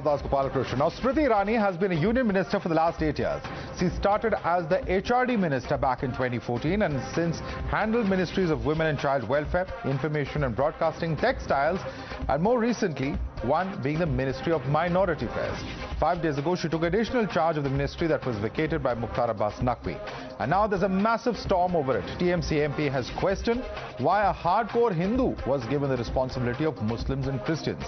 Now, Smriti Irani has been a union minister for the last 8 years. She started as the HRD minister back in 2014 and since handled ministries of women and child welfare, information and broadcasting, textiles, and more recently, one being the Ministry of Minority Affairs. 5 days ago, she took additional charge of the ministry that was vacated by Mukhtar Abbas Naqvi. And now there's a massive storm over it. TMC MP has questioned why a hardcore Hindu was given the responsibility of Muslims and Christians.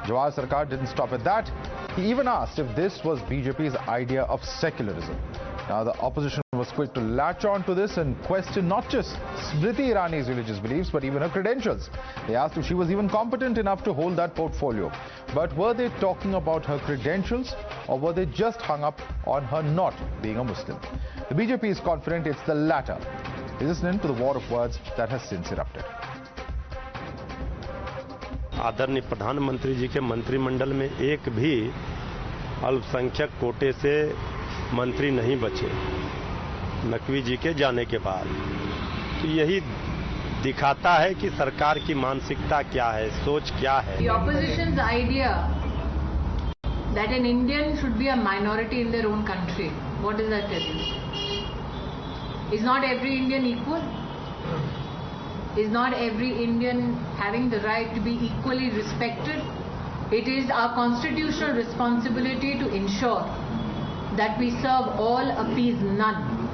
Jawhar Sircar didn't stop at that. He even asked if this was BJP's idea of secularism. Now, the opposition was quick to latch on to this and question not just Smriti Irani's religious beliefs, but even her credentials. They asked if she was even competent enough to hold that portfolio. But were they talking about her credentials, or were they just hung up on her not being a Muslim? The BJP is confident it's the latter. Listen to the war of words that has since erupted. आदरणीय प्रधानमंत्री जी के मंत्रिमंडल में एक भी अल्पसंख्यक कोटे से मंत्री नहीं बचे नकवी जी के जाने के बाद। तो यही दिखाता है कि सरकार की मानसिकता क्या है, सोच क्या है। The opposition's idea that an Indian should be a minority in their own country, what does that tell you? Is not every Indian equal? Is not every Indian having the right to be equally respected? It is our constitutional responsibility to ensure that we serve all, appease none.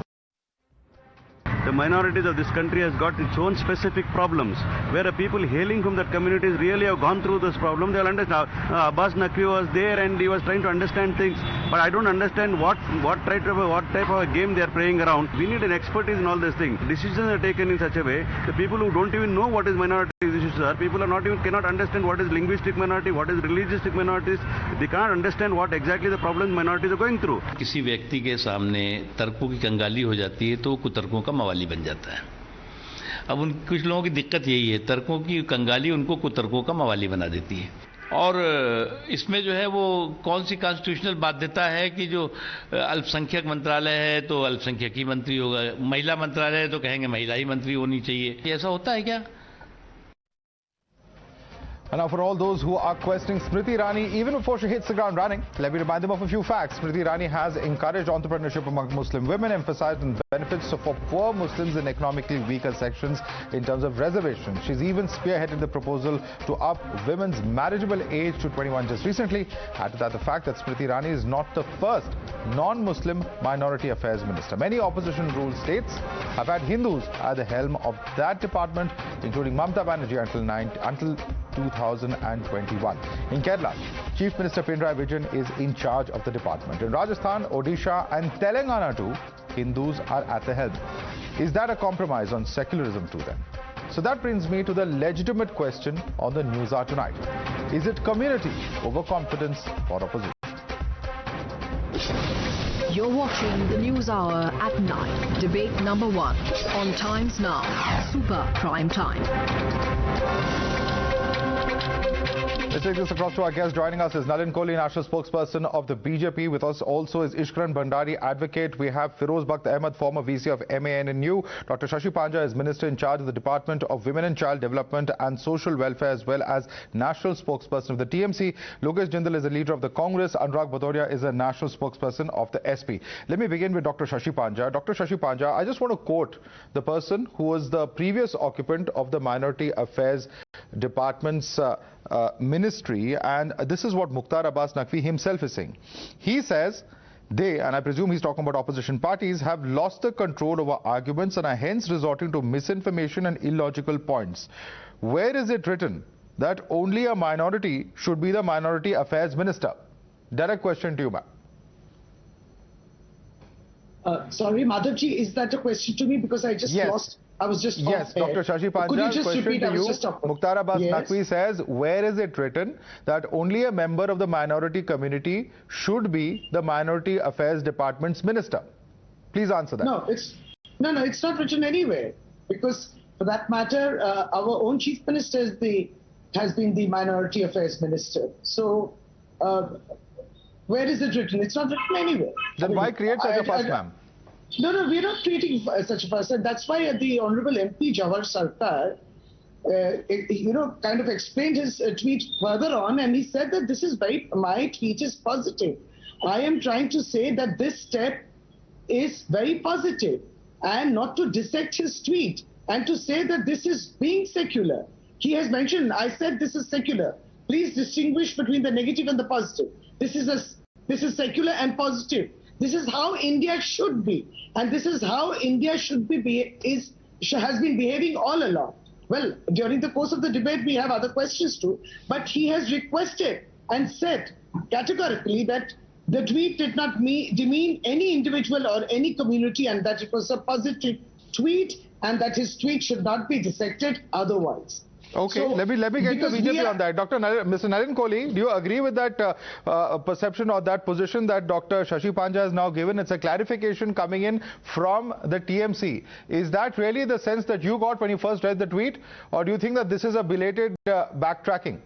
The minorities of this country has got its own specific problems, where the people hailing from that communities really have gone through this problem. They'll understand. Abbas Naqvi was there and he was trying to understand things, but I don't understand what type of a game they are playing around. We need an expertise in all these things. Decisions are taken in such a way, the people who don't even know what is minority issues are, people are cannot understand what is linguistic minority, what is religious minorities. They cannot understand what exactly the problems minorities are going through. किसी व्यक्ति के सामने तर्कों की कंगाली हो जाती है तो कुतर्कों का मवाली बन जाता है। अब उन कुछ लोगों की दिक्कत यही है, तर्कों की कंगाली उनको कुतर्कों का मवाली बना देती है। और इसमें जो है वो कौन सी कॉन्स्टिट्यूशनल बाध्यता है कि जो अल्पसंख्यक मंत्रालय है तो अल्पसंख्यक ही मंत्री होगा, महिला मंत्रालय है तो कहेंगे महिला ही मंत्री होनी चाहिए। ऐसा होता है क्या? And now for all those who are questioning Smriti Irani, even before she hits the ground running, let me remind them of a few facts. Smriti Irani has encouraged entrepreneurship among Muslim women, emphasized on benefits for poor Muslims and economically weaker sections in terms of reservations. She's even spearheaded the proposal to up women's marriageable age to 21 just recently. Add to that the fact that Smriti Irani is not the first non-Muslim minority affairs minister. Many opposition ruled states have had Hindus at the helm of that department, including Mamata Banerjee until 2021. In Kerala, Chief Minister Pinarayi Vijayan is in charge of the department. In Rajasthan, Odisha and Telangana too, Hindus are at the helm. Is that a compromise on secularism to them? So that brings me to the legitimate question on the Newshour tonight. Is it community over confidence or opposition? You're watching the Newshour at 9. Debate number 1 on Times Now, Super Prime Time. Let's take this across to our guest. Joining us is Nalin Kohli, national spokesperson of the BJP. With us also is Ishkaran Bhandari, advocate. We have Firoz Bakht Ahmed, former VC of MANNU. Dr. Shashi Panja is minister in charge of the Department of Women and Child Development and Social Welfare, as well as national spokesperson of the TMC. Lokesh Jindal is a leader of the Congress. Anurag Bhadauria is a national spokesperson of the SP. Let me begin with Dr. Shashi Panja. Dr. Shashi Panja, I just want to quote the person who was the previous occupant of the Minority Affairs Department's ministry, and this is what Mukhtar Abbas Naqvi himself is saying. He says they, and I presume he's talking about opposition parties, have lost the control over arguments and are hence resorting to misinformation and illogical points. Where is it written that only a minority should be the Minority Affairs Minister? Direct question to you, ma'am. Sorry, Madhavji, is that a question to me? Because I just lost. I was just Yes, Dr. Shashi Panja, could you just question repeat? to you. Mukhtar Abbas Naqvi says, where is it written that only a member of the minority community should be the Minority Affairs Department's minister? Please answer that. No, it's not written anywhere. Because for that matter, our own chief minister has been the Minority Affairs Minister. So where is it written? It's not written anywhere. Then why create such a fuss, ma'am? No, we're not creating such a fuss. And that's why the Honorable MP Jawahar Sircar kind of explained his tweet further on, and he said that my tweet is positive. I am trying to say that this step is very positive, and not to dissect his tweet and to say that this is being secular. He has mentioned, I said this is secular. Please distinguish between the negative and the positive. This is secular and positive. This is how India should be, and this is how India should has been behaving all along. Well, during the course of the debate, we have other questions too, but he has requested and said categorically that the tweet did not demean any individual or any community, and that it was a positive tweet, and that his tweet should not be dissected otherwise. Okay, So, let me get to BJP on that. Mr. Nalin Kohli, do you agree with that perception or that position that Dr. Shashi Panja has now given? It's a clarification coming in from the TMC. Is that really the sense that you got when you first read the tweet, or do you think that this is a belated backtracking?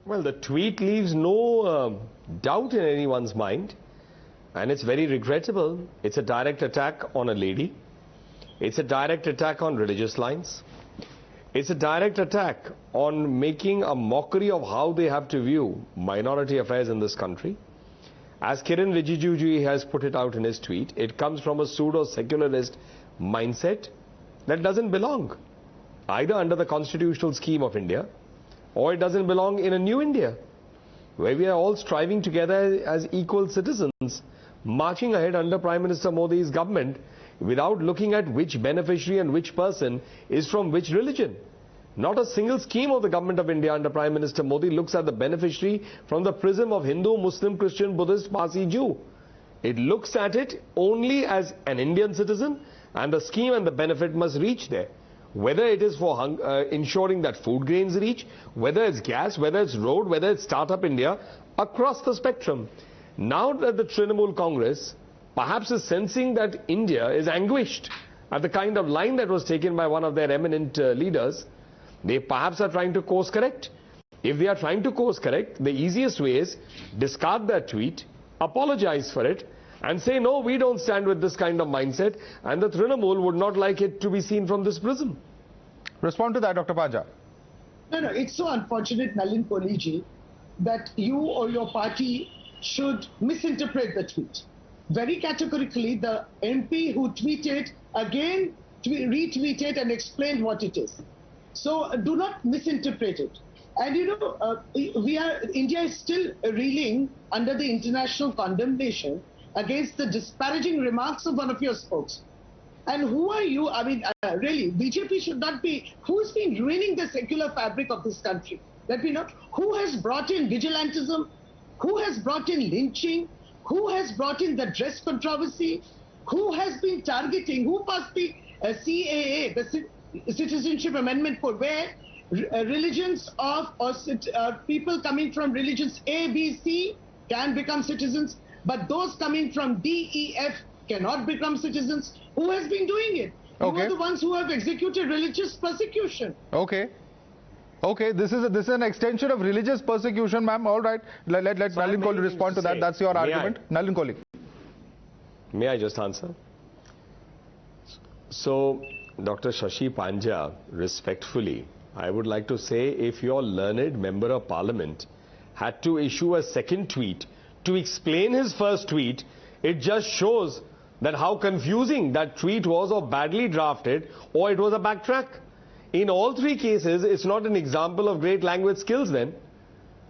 Well, the tweet leaves no doubt in anyone's mind, and it's very regrettable. It's a direct attack on a lady. It's a direct attack on religious lines. It's a direct attack on making a mockery of how they have to view minority affairs in this country. As Kiran Rijiju has put it out in his tweet, it comes from a pseudo-secularist mindset that doesn't belong either under the constitutional scheme of India, or it doesn't belong in a new India, where we are all striving together as equal citizens, marching ahead under Prime Minister Modi's government without looking at which beneficiary and which person is from which religion. Not a single scheme of the government of India under Prime Minister Modi looks at the beneficiary from the prism of Hindu, Muslim, Christian, Buddhist, Parsi, Jew. It looks at it only as an Indian citizen, and the scheme and the benefit must reach there. Whether it is for ensuring that food grains reach, whether it's gas, whether it's road, whether it's Startup India, across the spectrum. Now that the Trinamool Congress perhaps is sensing that India is anguished at the kind of line that was taken by one of their eminent leaders, they perhaps are trying to course correct. If they are trying to course correct, the easiest way is discard that tweet, apologize for it, and say, no, we don't stand with this kind of mindset, and the Trinamool would not like it to be seen from this prism. Respond to that, Dr. Panja. No, it's so unfortunate, Nalin Kohli ji, that you or your party should misinterpret the tweet. Very categorically, the MP who tweeted again retweeted and explained what it is. So do not misinterpret it. And India is still reeling under the international condemnation against the disparaging remarks of one of your spokes. And who are you? I mean, really, BJP should not be. Who's been ruining the secular fabric of this country? Let me know. Who has brought in vigilantism? Who has brought in lynching? Who has brought in the dress controversy? Who has been targeting? Who passed the CAA, the Citizenship Amendment Code, where religions of or people coming from religions A, B, C can become citizens, but those coming from D, E, F cannot become citizens? Who has been doing it? Okay. You are the ones who have executed religious persecution. Okay. Okay, this is an extension of religious persecution, ma'am. All right. Let Nalin Kohli respond to that. That's your argument. Nalin Kohli. May I just answer? So, Dr. Shashi Panja, respectfully, I would like to say, if your learned member of parliament had to issue a second tweet to explain his first tweet, it just shows that how confusing that tweet was, or badly drafted, or it was a backtrack. In all three cases, it's not an example of great language skills then.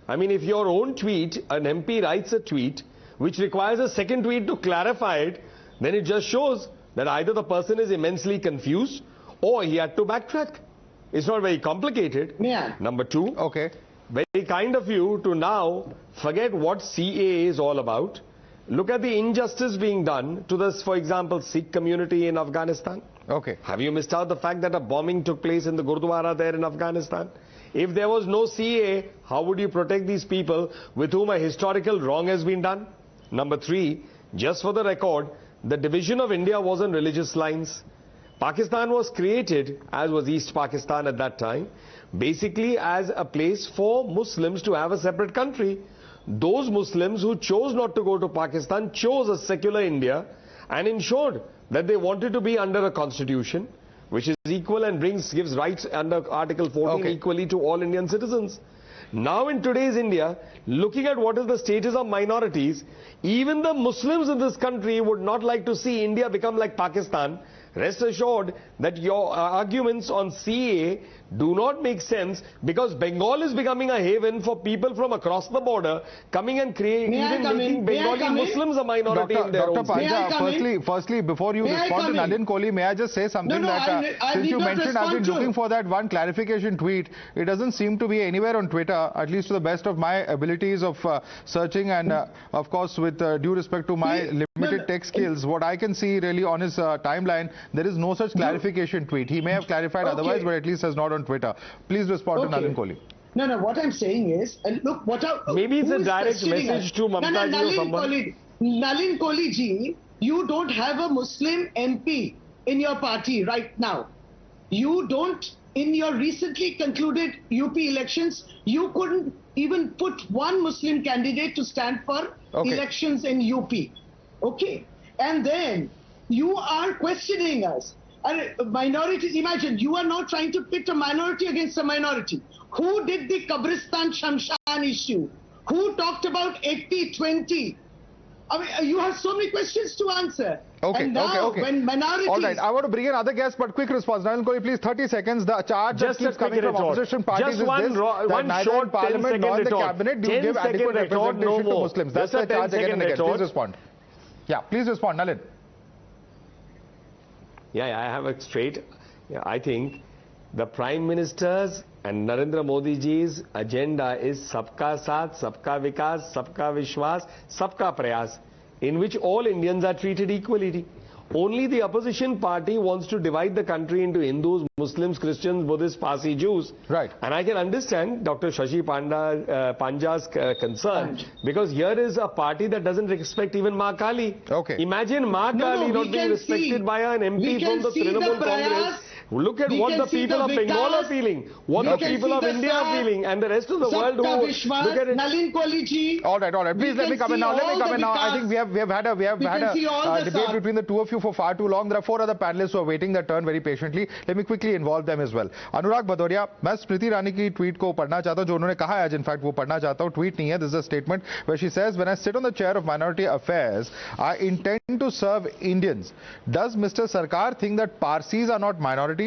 I mean, if your own tweet, an MP writes a tweet which requires a second tweet to clarify it, then it just shows that either the person is immensely confused or he had to backtrack. It's not very complicated. Yeah. Number two, Okay. very kind of you to now forget what CAA is all about. Look at the injustice being done to this, for example, Sikh community in Afghanistan. Okay. Have you missed out the fact that a bombing took place in the Gurdwara there in Afghanistan? If there was no CAA, how would you protect these people with whom a historical wrong has been done? Number three, just for the record, the division of India was on religious lines. Pakistan was created, as was East Pakistan at that time, basically as a place for Muslims to have a separate country. Those Muslims who chose not to go to Pakistan chose a secular India and ensured that they wanted to be under a constitution which is equal and gives rights under Article 14 equally to all Indian citizens. Now in today's India, looking at what is the status of minorities, even the Muslims in this country would not like to see India become like Pakistan. Rest assured that your arguments on CA do not make sense, because Bengal is becoming a haven for people from across the border coming and making Bengali Muslims a minority in their own state. Dr. Panja, firstly, before you respond to Nalin Kohli, may I just say something since you mentioned I've been looking for that one clarification tweet. It doesn't seem to be anywhere on Twitter, at least to the best of my abilities of searching, and of course with due respect to my limited tech skills, what I can see really on his timeline, there is no such clarification tweet. He may have clarified otherwise, but at least has not on Twitter. Please respond to Nalin Kohli. No, what I'm saying is, look, maybe it's a direct message to Mamta ji or someone. Nalin Kohli ji, you don't have a Muslim MP in your party right now. You don't, in your recently concluded UP elections, you couldn't even put one Muslim candidate to stand for elections in UP. Okay. And then you are questioning us. Minorities, imagine, you are now trying to pit a minority against a minority. Who did the Kabristan Shamshan issue? Who talked about 80-20? I mean, you have so many questions to answer. When minorities... All right, I want to bring in other guests, but quick response. Nalin Kohli, please, 30 seconds. The charge that keeps coming from opposition parties is this, that neither in Parliament nor in the Cabinet do you give adequate representation to Muslims. That's the charge again and again. Please respond. Yeah, please respond, Nalin. Yeah, I have a straight. I think the Prime Minister's and Narendra Modi ji's agenda is Sabka Saath, Sabka Vikas, Sabka Vishwas, Sabka Prayas, in which all Indians are treated equally. Only the opposition party wants to divide the country into Hindus, Muslims, Christians, Buddhists, Parsi, Jews. Right. And I can understand Dr. Shashi Panja's concern, because here is a party that doesn't respect even Ma Kali. Imagine Ma Kali not being respected by an MP from the Trinamool Congress. Look at what the people of Bengal are feeling, what the people of India are feeling, and the rest of the world who look at it. Nalin Kohli ji. All right. Please let me come in now. I think we have had a debate between the two of you for far too long. There are 4 other panelists who are waiting their turn very patiently. Let me quickly involve them as well. Anurag Bhadauria, मैं स्मृति ईरानी की tweet को पढ़ना चाहता हूं, जो उन्होंने कहा है आज, इनफैक्ट वो पढ़ना चाहता हूं. ट्वीट नहीं है, this is a statement where she says, when I sit on the chair of minority affairs, I intend to serve Indians. Does Mr. Sircar think that Parsis are not minorities?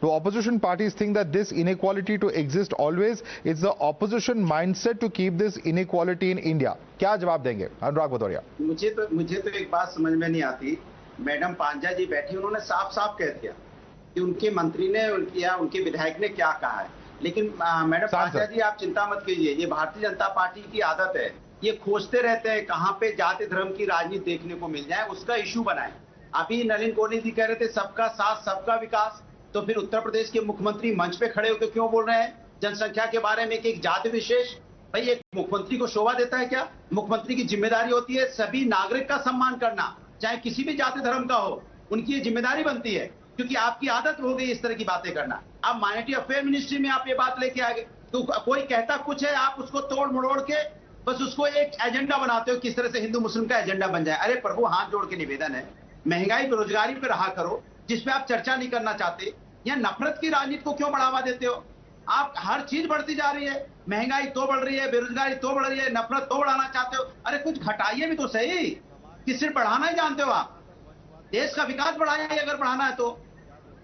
Do opposition parties think that this inequality to exist always? It's the opposition mindset to keep this inequality in India. क्या जवाब देंगे अनुराग भदौरिया? मुझे तो एक बात समझ में नहीं आती. मैडम पांजा जी बैठी, उन्होंने साफ कह दिया कि उनके मंत्री ने या उनके विधायक ने क्या कहा है. लेकिन मैडम पांजा जी, आप चिंता मत कीजिए. ये भारतीय जनता पार्टी की आदत है, ये खोजते रहते हैं कहां पे जाति धर्म की राजनीति देखने को मिल जाए, उसका इश्यू बनाए. अभी नलिन कोहली जी कह रहे थे सबका साथ सबका विकास, तो फिर उत्तर प्रदेश के मुख्यमंत्री मंच पे खड़े होकर क्यों बोल रहे हैं जनसंख्या के बारे में कि एक जाति विशेष? भाई, एक मुख्यमंत्री को शोभा देता है क्या? मुख्यमंत्री की जिम्मेदारी होती है सभी नागरिक का सम्मान करना, चाहे किसी भी जाति धर्म का हो. उनकी ये जिम्मेदारी बनती है, क्योंकि आपकी आदत हो गई इस तरह की बातें करना. अब माइनॉरिटी अफेयर मिनिस्ट्री में आप ये बात लेके आ गए, तो कोई कहता कुछ है, आप उसको तोड़ मरोड़ के बस उसको एक एजेंडा बनाते हो, किस तरह से हिंदू मुस्लिम का एजेंडा बन जाए. अरे प्रभु, हाथ जोड़ के निवेदन है, महंगाई बेरोजगारी पे रहा करो, जिसपे आप चर्चा नहीं करना चाहते. या नफरत की राजनीति को क्यों बढ़ावा देते हो? आप हर चीज बढ़ती जा रही है, महंगाई तो बढ़ रही है, बेरोजगारी तो बढ़ रही है, नफरत तो बढ़ाना चाहते हो. अरे कुछ घटाइए भी तो सही, कि सिर्फ बढ़ाना ही जानते हो आप? देश का विकास बढ़ाइए अगर बढ़ाना है तो.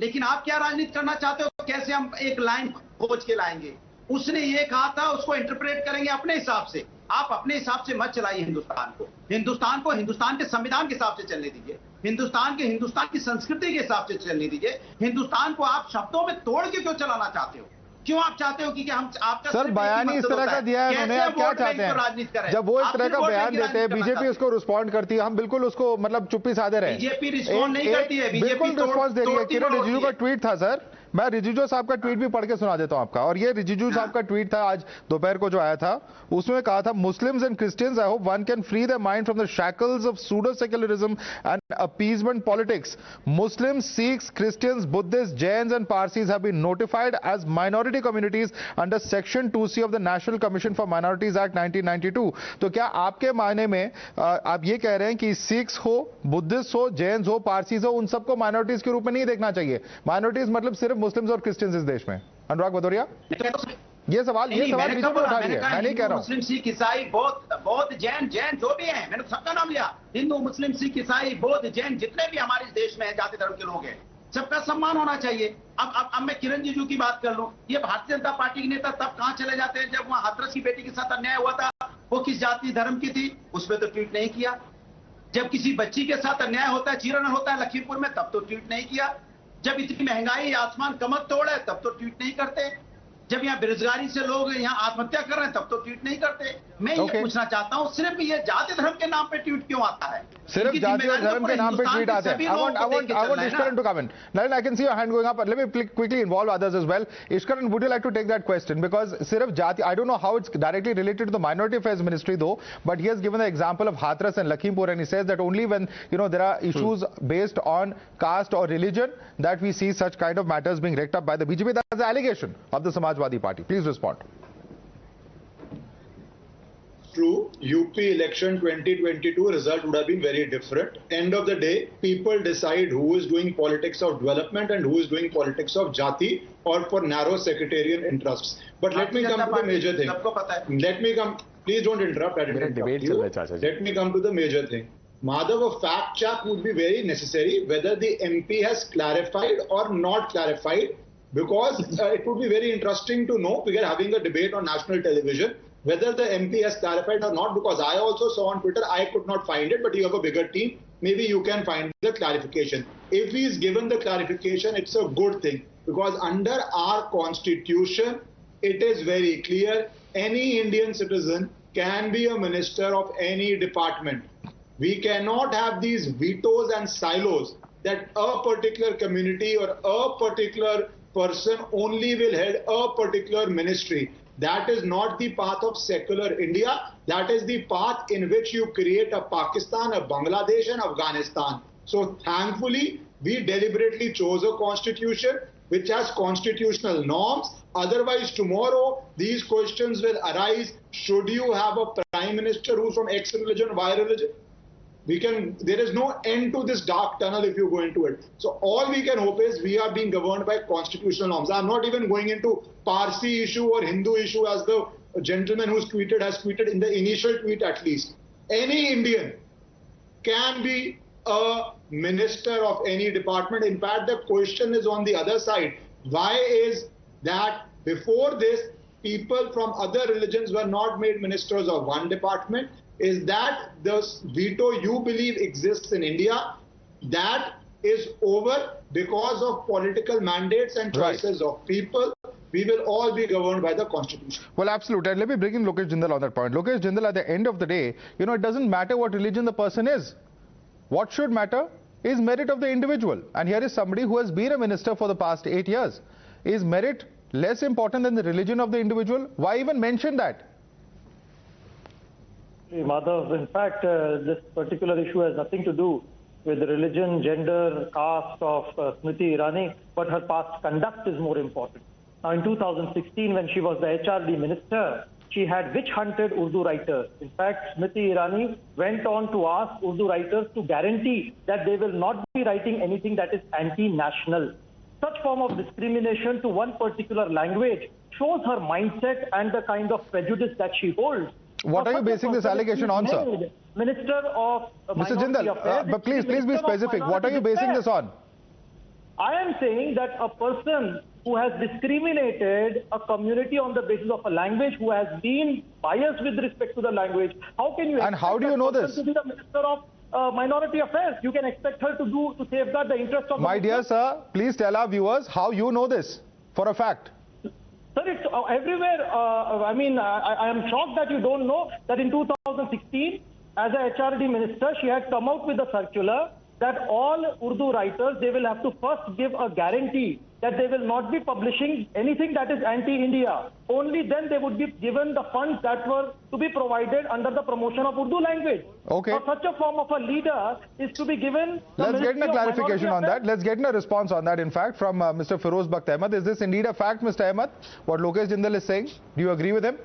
लेकिन आप क्या राजनीति करना चाहते हो? कैसे हम एक लाइन खोज के लाएंगे? उसने ये कहा था, उसको इंटरप्रेट करेंगे अपने हिसाब से. आप अपने हिसाब से मत चलाइए हिंदुस्तान को हिंदुस्तान के संविधान के हिसाब से चलने दीजिए, हिंदुस्तान की संस्कृति के हिसाब से चलने दीजिए. हिंदुस्तान को आप शब्दों में तोड़ के क्यों चलाना चाहते हो? क्यों आप चाहते हो कि हम आपका सर बयान इस तरह का दिया है उन्होंने, आप क्या चाहते हैं? जब वो इस तरह का बयान देते हैं, बीजेपी उसको रिस्पॉन्ड करती है, हम बिल्कुल उसको मतलब चुप्पी साधे रहे. बीजेपी रिस्पॉन्ड नहीं करती है, बिल्कुल रिस्पॉन्स दे रही है. किरण रिजिजू का ट्वीट था सर, मैं रिजिजू साहब का ट्वीट भी पढ़ के सुना देता हूं आपका, और ये रिजिजू साहब का ट्वीट था आज दोपहर को जो आया था, उसमें कहा था, Muslims and Christians, I hope one can free their mind from the shackles of pseudo secularism and appeasement politics. Muslims, Sikhs, Christians, Buddhists, Jains and Parsis have been notified as minority communities under Section 2C of the National Commission for Minorities Act 1992. तो क्या आपके मायने में आप ये कह रहे हैं कि सिख्स हो, बुद्धिस्ट हो, जैन्स हो, पारसीज हो, उन सबको माइनॉरिटीज के रूप में नहीं देखना चाहिए? माइनॉरिटीज मतलब सिर्फ मुस्लिम्स और क्रिश्चियंस इस देश में? अनुराग भदौरिया, ये सवाल बीजेपी उठा रही है, मैं नहीं कह रहा हूं. मुस्लिम, सिख, ईसाई, बौद्ध, जैन जो भी हैं, मैंने सबका नाम लिया. हिंदू, मुस्लिम, सिख, ईसाई, बौद्ध, जैन, जितने भी हमारे इस देश में है, जाति धर्म के लोग हैं, सबका सम्मान होना चाहिए. अब मैं किरण रिजिजू की बात कर लूं. ये भारतीय जनता पार्टी के नेता तब कहां चले जाते हैं जब वहां हाथरस की बेटी के साथ अन्याय हुआ था, वो किस जाति धर्म की थी, उस पर तो ट्वीट नहीं किया. जब किसी बच्ची के साथ अन्याय होता है, चीरन होता है लखीमपुर में, तब तो ट्वीट नहीं किया. जब इतनी महंगाई आसमान कमर तोड़ है, तब तो ट्वीट नहीं करते. जब यहाँ बेरोजगारी से लोग यहाँ आत्महत्या कर रहे हैं, तब तो ट्वीट नहीं करते. मैं ये पूछना चाहता हूँ, सिर्फ ये जाति धर्म के नाम पे ट्वीट क्यों आता है? सिर्फ जाति और धर्म के नाम पे ट्वीट आते हैं. I want Ishkaran to come in. Nalin, I can see your hand going up. Let me quickly involve others as well. Ishkaran, would you like to take that question? Because सिर्फ जाति, I don't know how it's directly related to the Minority Affairs Ministry though, but he has given the example of Hathras and Lakhimpur, and he says that only when there are issues based on caste or religion that we see such kind of matters being raked up by the BJP. That's the allegation of the Samajwadi Party. Please respond. True, UP election 2022 result would have been very different. End of the day, people decide who is doing politics of development and who is doing politics of jati or for narrow sectarian interests. But let me come to the major thing. Please don't interrupt. Let me come to the major thing. Madhav, a fact check would be very necessary whether the MP has clarified or not clarified, because it would be very interesting to know. We are having a debate on national television whether the MP has clarified or not, because I also saw on Twitter, I could not find it, but you have a bigger team, maybe you can find the clarification. If he is given the clarification, it's a good thing, because under our constitution, it is very clear, any Indian citizen can be a minister of any department. We cannot have these vetoes and silos that a particular community or a particular person only will head a particular ministry. That is not the path of secular India. That is the path in which you create a Pakistan, a Bangladesh and Afghanistan. So thankfully, we deliberately chose a constitution which has constitutional norms. Otherwise, tomorrow, these questions will arise. Should you have a prime minister who's from X religion, Y religion? There is no end to this dark tunnel if you go into it. So all we can hope is we are being governed by constitutional norms. I'm not even going into Parsi issue or Hindu issue, as the gentleman who's tweeted has tweeted in the initial tweet at least. Any Indian can be a minister of any department. In fact, the question is on the other side. Why is that before this, people from other religions were not made ministers of one department? Is that the veto you believe exists in India, that is over because of political mandates and choices of people? We will all be governed by the constitution. Well, absolutely. And let me bring in Lokesh Jindal on that point. Lokesh Jindal, at the end of the day, it doesn't matter what religion the person is. What should matter is merit of the individual. And here is somebody who has been a minister for the past 8 years. Is merit less important than the religion of the individual? Why even mention that? Madhav, in fact, this particular issue has nothing to do with the religion, gender, caste of Smriti Irani, but her past conduct is more important. Now, in 2016, when she was the HRD minister, she had witch-hunted Urdu writers. In fact, Smriti Irani went on to ask Urdu writers to guarantee that they will not be writing anything that is anti-national. Such form of discrimination to one particular language shows her mindset and the kind of prejudice that she holds. What are you basing this allegation on, sir? Minister of Mr. Jindal, but please be specific. What are you basing this on? I am saying that a person who has discriminated a community on the basis of a language, who has been biased with respect to the language, how can you? And how do you know this? To be the Minister of Minority Affairs, you can expect her to safeguard the interests of. My dear sir, please tell our viewers how you know this for a fact. Sir, it's everywhere. I am shocked that you don't know that in 2016, as a HRD minister, she had come out with a circular that all Urdu writers, they will have to first give a guarantee that they will not be publishing anything that is anti-India. Only then they would be given the funds that were to be provided under the promotion of Urdu language. Okay. Now, such a form of a leader is to be given... Let's get in a clarification on that. Let's get in a response on that, in fact, from Mr. Feroz Bakht Ahmed. Is this indeed a fact, Mr. Ahmed, what Lokesh Jindal is saying? Do you agree with him?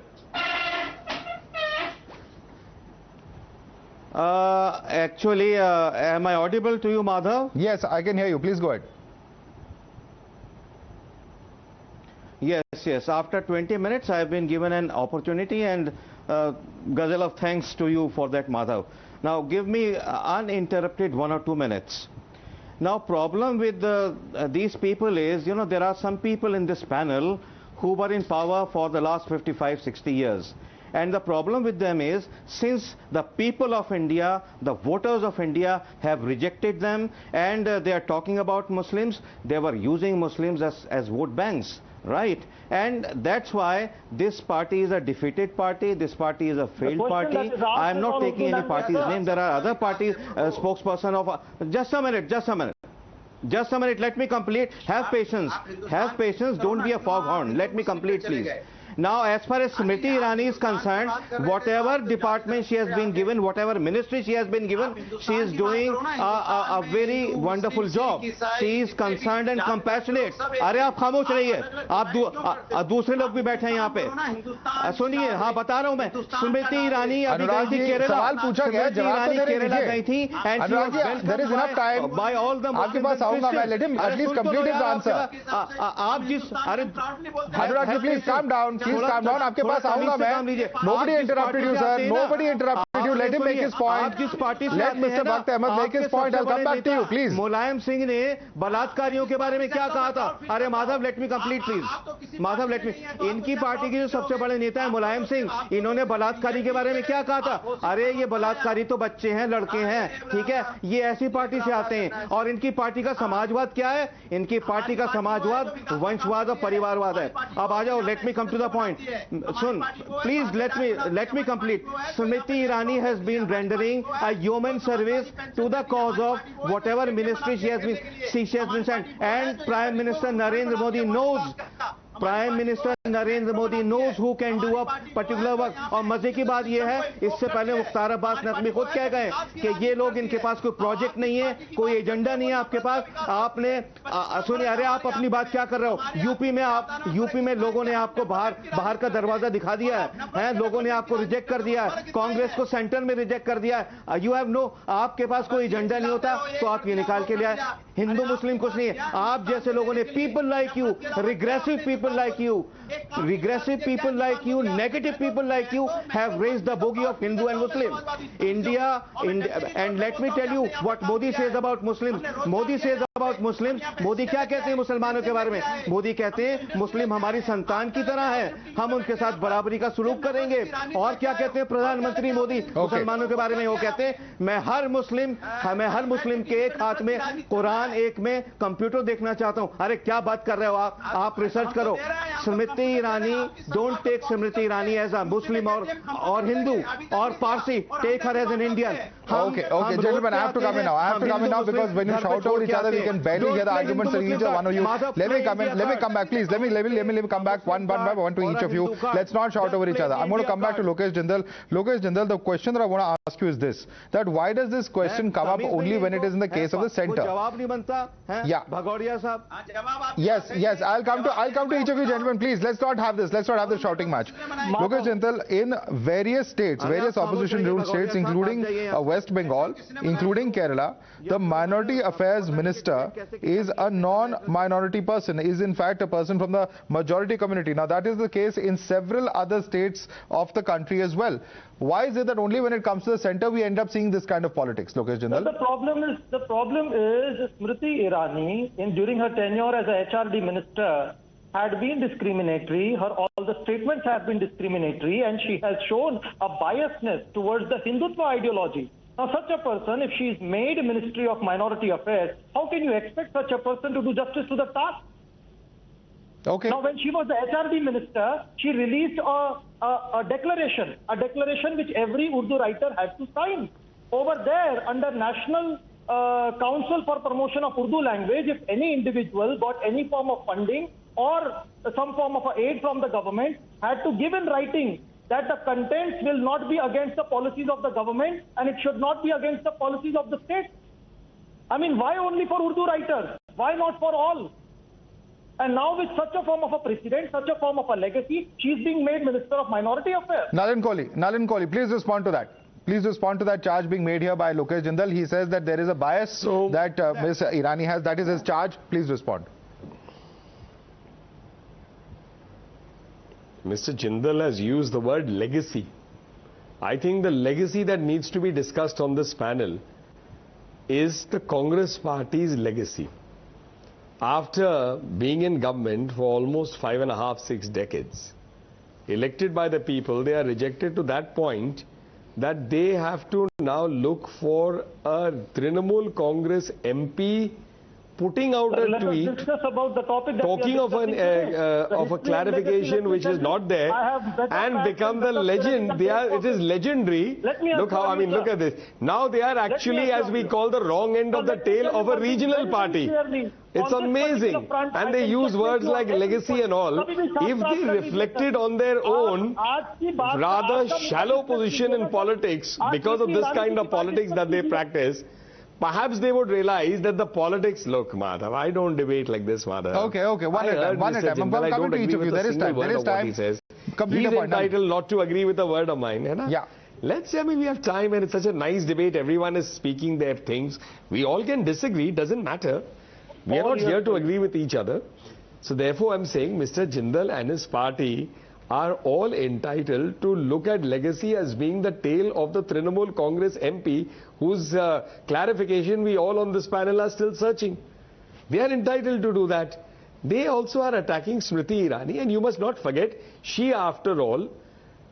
Actually, am I audible to you, Madhav? Yes, I can hear you. Please go ahead. Yes. After 20 minutes, I have been given an opportunity, and gazelle of thanks to you for that, Madhav. Now, give me uninterrupted 1 or 2 minutes. Now, problem with these people is, there are some people in this panel who were in power for the last 55, 60 years. And the problem with them is, since the people of India, the voters of India have rejected them, and they are talking about Muslims, they were using Muslims as vote banks, right? And that's why this party is a defeated party, this party is a failed party. I am not taking any party's name. There are other parties, spokesperson of... Just a minute. Let me complete. Have patience. Don't be a foghorn. Let me complete, please. Now, as far as Smriti Irani is concerned, whatever department she has been given, whatever ministry she has been given, she is doing a very wonderful job. She is concerned and compassionate. अरे आप खामोश रहिए, आप दूसरे लोग भी बैठे हैं यहाँ पे. सुनिए, हाँ बता रहा हूँ मैं. स्मृति ईरानी अभी गई थी केरला. सवाल पूछा गया, जवाब तो दे रहे गई थी. Anurag ji, there is enough time. By all the आपके पास आऊँगा मैं. Let him at least complete his answer. आप जिस Anurag ji, please calm down. Please calm down. आपके पास आऊंगा मैं. Nobody interrupted you, sir. Nobody interrupted you. Let him make his point. Let Mr. Bakht Ahmed make his point. I'll come back to you, please. Mulayam Singh ने बलात्कारियों के बारे में क्या कहा था? अरे Madhav, let me complete, please. Madhav, let me. इनकी party के जो सबसे बड़े नेता है मुलायम सिंह, इन्होंने बलात्कारी के बारे में क्या कहा था? अरे ये बलात्कारी तो बच्चे हैं, लड़के हैं, ठीक है? ये ऐसी पार्टी से आते हैं. और इनकी पार्टी का समाजवाद क्या है? इनकी पार्टी का समाजवाद वंशवाद और परिवारवाद है. अब आ जाओ. Let me come to the point. Sun, please let me complete. Smriti Irani has been rendering a human service to the cause of whatever ministry she has been sent, and Prime Minister Narendra Modi knows. Prime Minister Narendra Modi knows who can do a particular work. और मजे की बात यह है, इससे पहले मुख्तार अब्बास नकवी खुद कह गए कि ये लोग, इनके पास कोई प्रोजेक्ट नहीं है, कोई एजेंडा नहीं है आपके पास. आपने सुनिए, अरे आप अपनी बात क्या कर रहे हो? यूपी में लोगों ने आपको बाहर का दरवाजा दिखा दिया है, लोगों ने आपको रिजेक्ट कर दिया है, कांग्रेस को सेंटर में रिजेक्ट कर दिया है. यू हैव नो, आपके पास कोई एजेंडा नहीं होता तो आप ये निकाल के ले आए. हिंदू मुस्लिम कुछ नहीं है. आप जैसे लोगों ने, people like you, regressive people like you, negative people like you have raised the bogey of Hindu and Muslim. India, and let me tell you what Modi says about Muslims. Modi क्या कहते हैं मुसलमानों के बारे में? मोदी कहते हैं मुस्लिम हमारी संतान की तरह है, हम उनके साथ बराबरी का सलूक करेंगे. और क्या कहते हैं प्रधानमंत्री मोदी मुसलमानों के बारे में? वो कहते हैं मैं हर मुस्लिम के एक हाथ में कुरान, एक में कंप्यूटर देखना चाहता हूं. अरे क्या बात कर रहे हो आप रिसर्च करो. Smriti Irani, don't take Smriti Irani as a Muslim or Hindu or Parsi. Take her as an Indian. Okay, gentlemen, I have to come in now. Because when you shout over each other, we can barely hear the arguments of each one of you. Let me come back, please. Let me come back one by one to each of you. Let's not shout over each other. I'm going to come back to Lokesh Jindal. Lokesh Jindal, the question that I want to ask you is this: that why does this question come up only when it is in the case of the centre? Yeah. Bhadauria sahab. Yes. I'll come to each of you, gentlemen. Please, let's not have this shouting match. Lokesh Jindal, in various states, various opposition-ruled states, including West Bengal, including Kerala, the minority affairs minister is a non-minority person, is in fact a person from the majority community. Now, that is the case in several other states of the country as well. Why is it that only when it comes to the centre we end up seeing this kind of politics, Lokesh Jindal? The problem is Smriti Irani, during her tenure as a HRD minister, had been discriminatory. All the statements have been discriminatory, and she has shown a biasness towards the Hindutva ideology. Now, such a person, if she is made Ministry of Minority Affairs, how can you expect such a person to do justice to the task? Okay. Now, when she was the HRD minister, she released a declaration which every Urdu writer had to sign. Over there, under national Council for Promotion of Urdu Language, if any individual got any form of funding or some form of aid from the government, had to give in writing that the contents will not be against the policies of the government and it should not be against the policies of the state. I mean, why only for Urdu writers? Why not for all? And now with such a form of a precedent, such a form of a legacy, she's being made Minister of Minority Affairs. Nalin Kohli, please respond to that. Please respond to that charge being made here by Lokesh Jindal. He says that there is a bias that Ms. Irani has. That is his charge. Please respond. Mr. Jindal has used the word legacy. I think the legacy that needs to be discussed on this panel is the Congress party's legacy. After being in government for almost 5.5, 6 decades, elected by the people, they are rejected to that point that they have to now look for a Trinamool Congress MP putting out a tweet talking of a clarification which is not there and become the legend. It is legendary. Look how, look at this. Now they are actually, as we call, the wrong end of the tail of a regional party. It's amazing. And they use words like legacy and all. If they reflected on their own rather shallow position in politics because of this kind of politics that they practice, perhaps they would realize that the politics, look, Madhav, I don't debate like this, Madhav. Okay, one at a time. I'm coming to each of you. There is time. He's entitled not to agree with a word of mine. Yeah. Let's say, we have time and it's such a nice debate. Everyone is speaking their things. We all can disagree. Doesn't matter. We are not here to agree with each other. So therefore, I'm saying Mr. Jindal and his party are all entitled to look at legacy as being the tail of the Trinamool Congress MP whose clarification we all on this panel are still searching. They are entitled to do that. They also are attacking Smriti Irani, and you must not forget, she after all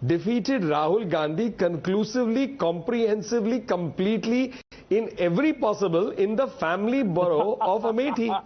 defeated Rahul Gandhi conclusively, comprehensively, completely in every possible in the family borough of Amethi.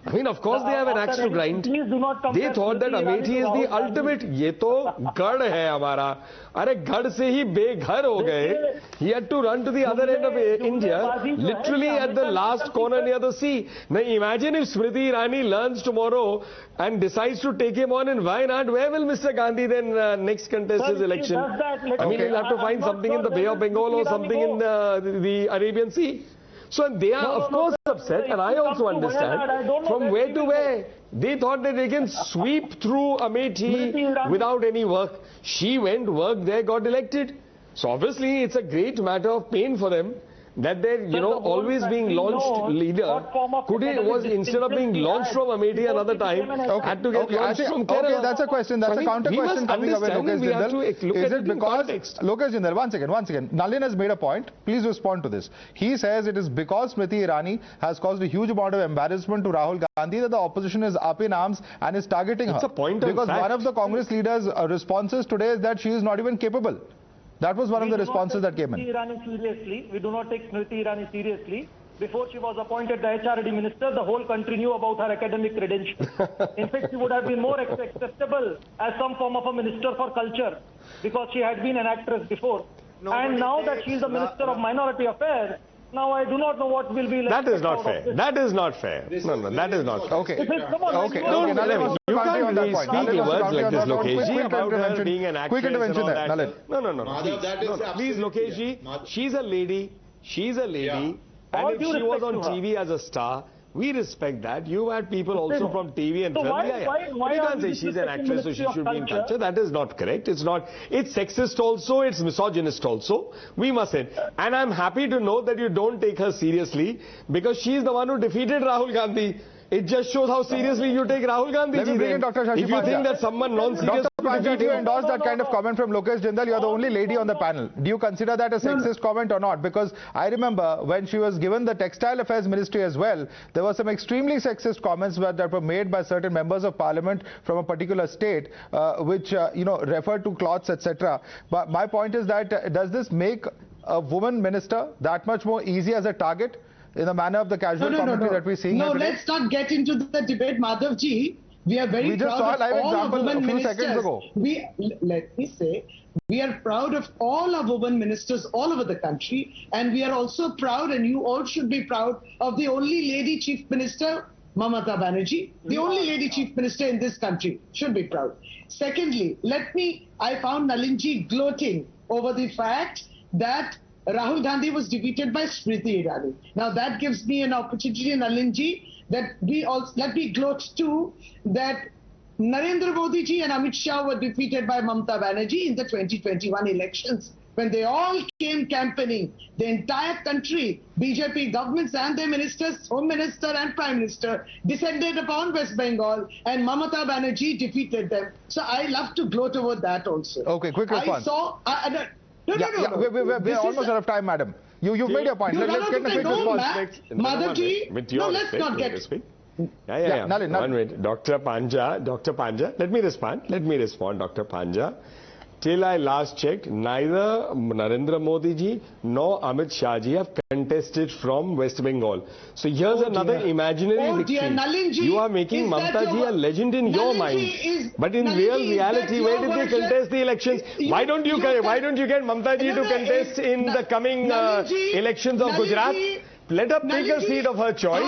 Of course they have an axe to grind. They thought that Amethi is the ultimate. ये तो गढ़ है हमारा. अरे गढ़ से ही बेघर हो गए. He had to run to the other end of India, literally at the last corner near the sea. Now imagine if Smriti Irani learns tomorrow and decides to take him on in Wayanad, where will Mr. Gandhi then next contest his election? He'll have to find something in the Bay of Bengal or something in the Arabian Sea. So they are of course upset, and I also understand from where to where. They thought that they can sweep through Amethi without any work. She went, worked there, got elected. So obviously it's a great matter of pain for them that they're, always being launched leader. Was instead of being launched from Amethi another time, had to get launched from Kerala. Okay, that's a question. That's a counter question coming away, Lokesh Jindal. Is it because, Lokesh Jindal, once again, Nalin has made a point. Please respond to this. He says it is because Smriti Irani has caused a huge amount of embarrassment to Rahul Gandhi that the opposition is up in arms and is targeting her. It's a point of because fact. One of the Congress leaders' responses today is that she is not even capable. That was one of the responses that came in. We do not take Smriti Irani seriously. Before she was appointed the HRD minister, the whole country knew about her academic credentials. In fact, she would have been more acceptable as some form of a minister for culture because she had been an actress before. And now that she is the Minister of Minority Affairs, now I do not know what will be left. That is not fair. That is not fair. No, that is not fair. Okay. You can't be speaking words like this, Lokesh, about her being an actress and all that. No. Please, Lokesh, she's a lady. And if she was on TV as a star, we respect that. You had people also from TV and film. Why you can't say she's an actress, so she should be in culture. That is not correct. It's not. It's sexist also. It's misogynist also. We mustn't. And I'm happy to know that you don't take her seriously because she's the one who defeated Rahul Gandhi. It just shows how seriously you take Rahul Gandhi. Let me bring in Dr. Shashi Panja. If you think that someone non-serious... Dr. Panja, do you endorse that kind of comment from Lokesh Jindal? You are the only lady on the panel. Do you consider that a sexist comment or not? Because I remember when she was given the Textile Affairs Ministry as well, there were some extremely sexist comments that were made by certain members of parliament from a particular state, which, referred to cloths, etc. But my point is that does this make a woman minister that much more easy as a target in the manner of the casual commentary that we're seeing here today? Let's not get into the debate, Madhavji. We are very just saw a proud live of all our example women a few ministers. seconds ago. Let me say, we are proud of all our women ministers all over the country, and we are also proud, and you all should be proud, of the only lady chief minister, Mamata Banerjee, the only lady chief minister in this country. Should be proud. Secondly, I found Nalinji gloating over the fact that Rahul Gandhi was defeated by Smriti Irani. Now that gives me an opportunity, Nalinji, that let me gloat too, that Narendra Modi ji and Amit Shah were defeated by Mamata Banerjee in the 2021 elections. When they all came campaigning, the entire country, BJP governments and their ministers, Home Minister and Prime Minister, descended upon West Bengal, and Mamata Banerjee defeated them. So I love to gloat over that also. Okay, quick response. No. We're almost out of time, madam. You've made your point. Let's get a quick response. Madhavji, with your let's not get... Yeah. Nalin. 1 minute. Dr. Panja, let me respond, Dr. Panja. Till I last checked, neither Narendra Modi ji nor Amit Shah ji have contested from West Bengal. So here's another imaginary victory. Nalinji, you are making Mamata ji a legend in your mind. But in reality, where did they contest the elections? Why don't you get Mamata ji to contest in the coming elections of Gujarat? Let her pick a seat of her choice.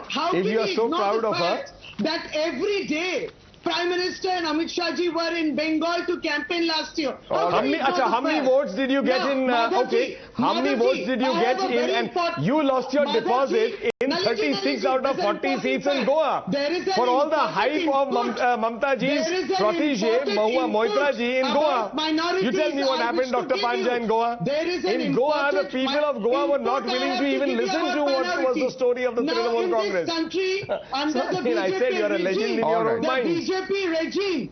How can you are so proud of her. That every day Prime Minister and Amit Shah ji were in Bengal to campaign last year. How many votes did you get in? How many votes did you get in? And you lost your deposit in 36 out of 40 seats in Goa. For all the hype of Mamata ji's protege, Mahua Moitra ji in Goa. You tell me what happened, Dr. Panja, in Goa. In Goa, the people of Goa were not willing to even listen to what was the story of the Trinamool Congress. I said you are a legend in your own mind. BJP regime.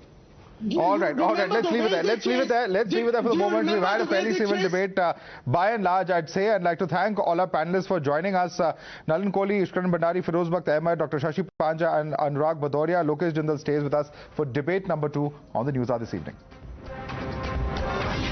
All right. Let's leave it there for the moment. We've had a fairly civil debate. By and large, I'd say. I'd like to thank all our panelists for joining us. Nalin Kohli, Ishkaran Bhandari, Firoz Bakht Ahmed, Dr. Shashi Panja and Anurag Bhadauria. Lokesh Jindal stays with us for debate number 2 on the Newshour this evening.